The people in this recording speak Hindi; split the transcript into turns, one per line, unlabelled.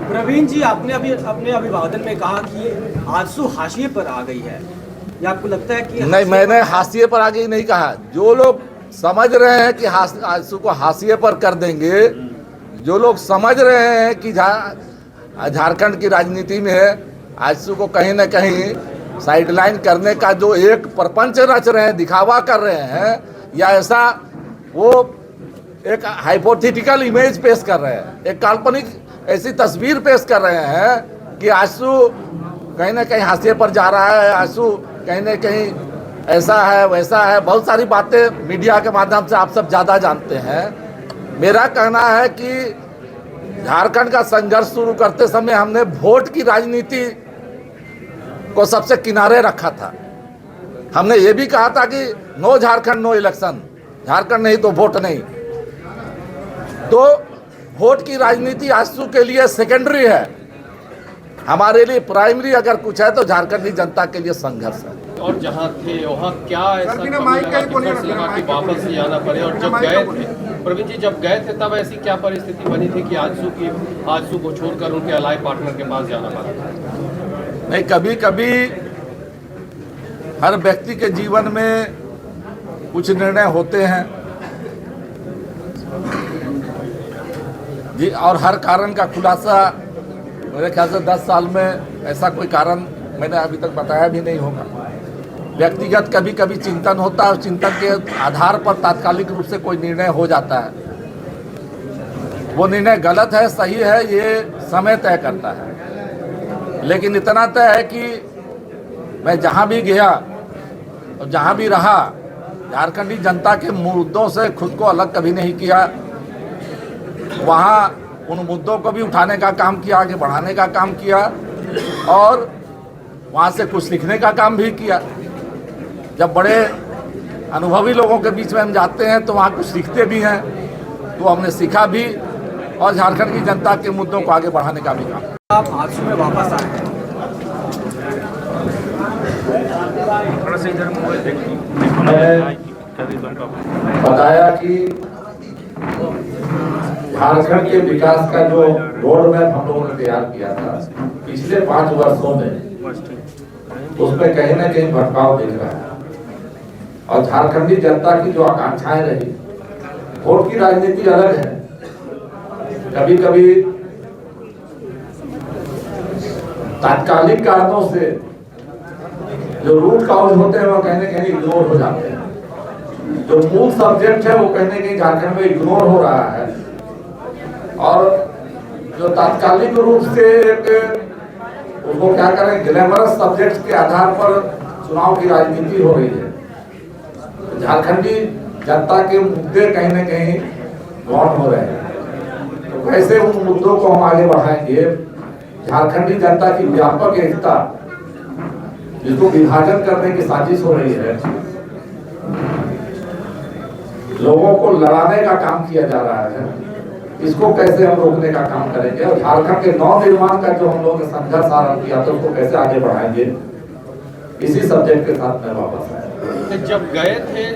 प्रवीण जी, आपने अभी अपने अभिवादन में कहा कि आजसू हाशिए पर आ गई है, या आपको लगता है कि
नहीं, मैंने हाशिए पर आ गई नहीं कहा। जो लोग समझ रहे हैं कि आजसू को हाशिए पर कर देंगे, जो लोग समझ रहे हैं कि झारखंड की राजनीति में आजसू को कहीं ना कहीं साइडलाइन करने का जो एक प्रपंच रच रहे हैं, दिखावा कर रहे हैं, या ऐसा वो एक हाइपोथेटिकल इमेज पेश कर रहे हैं, एक काल्पनिक ऐसी तस्वीर पेश कर रहे हैं कि आजसू कहीं ना कहीं हाशिए पर जा रहा है, आजसू कहीं ना कहीं ऐसा है वैसा है। बहुत सारी बातें मीडिया के माध्यम से आप सब ज़्यादा जानते हैं। मेरा कहना है कि झारखंड का संघर्ष शुरू करते समय हमने वोट की राजनीति को सबसे किनारे रखा था। हमने ये भी कहा था कि no Jharkhand no election, Jharkhand नहीं तो वोट नहीं। तो वोट की राजनीति आजसू के लिए सेकेंडरी है, हमारे लिए प्राइमरी अगर कुछ है तो झारखंडी जनता के लिए संघर्ष है।
और जहाँ थे वहाँ क्या ऐसा कमी लगा कि फर्स्ट लगा कि वापस ही आना पड़े, और जब गए थे प्रवीण जी, जब गए थे तब ऐसी क्या परिस्थिति बनी थी कि आजसू को छोड़कर उनके अलाइ पार्टनर के पास जाना पड़ा?
नहीं, कभी कभी हर व्यक्ति के जीवन में कुछ निर्णय होते हैं जी, और हर कारण का खुलासा मेरे ख्याल से 10 साल में ऐसा कोई कारण मैंने अभी तक बताया भी नहीं होगा। व्यक्तिगत कभी कभी चिंतन होता है, और चिंतन के आधार पर तात्कालिक रूप से कोई निर्णय हो जाता है। वो निर्णय गलत है सही है ये समय तय करता है, लेकिन इतना तय है कि मैं जहाँ भी गया और जहाँ भी रहा, झारखंडी जनता के मुद्दों से खुद को अलग कभी नहीं किया। वहाँ उन मुद्दों को भी उठाने का काम किया, आगे बढ़ाने का काम किया, और वहाँ से कुछ सीखने का काम भी किया। जब बड़े अनुभवी लोगों के बीच में हम जाते हैं तो वहाँ कुछ सीखते भी हैं, तो हमने सीखा भी, और झारखंड की जनता के मुद्दों को आगे बढ़ाने का भी काम।
आप आजसू में वापस आए हैं,
बताया कि झारखंड के विकास का जो रोड मैप हम लोगों ने तैयार किया था पिछले 5 वर्षों में, उसमें कहीं ना कहीं भटकाव दिख रहा है। और झारखंडी जनता की जो आकांक्षाएं रही, वोट की राजनीति अलग है। कभी कभी तात्कालिक कारणों से जो रूट काउज होते हैं वो कहीं ना कहीं इग्नोर हो जाते हैं। जो मूल सब्जेक्ट है वो कहीं ना कहीं झारखंड में इग्नोर हो रहा है, और जो तात्कालिक रूप से उसको क्या करें, ग्लैमरस सब्जेक्ट्स के आधार पर चुनाव की राजनीति हो रही है। झारखंडी जनता के मुद्दे कहीं ना कहीं गौण हो रहे हैं। तो कैसे उन मुद्दों को हम आगे बढ़ाएंगे? झारखंडी जनता की व्यापक एकता, जिसको विभाजन करने की साजिश हो रही है, लोगों को लड़ाने का काम किया जा रहा है, इसको कैसे हम रोकने का काम करेंगे? और झारखंड के नव निर्माण का जो हम लोगों ने संघर्ष आरंभ किया था उसको कैसे आगे बढ़ाएंगे? इसी सब्जेक्ट के साथ मैं वापस आया।
जब गए थे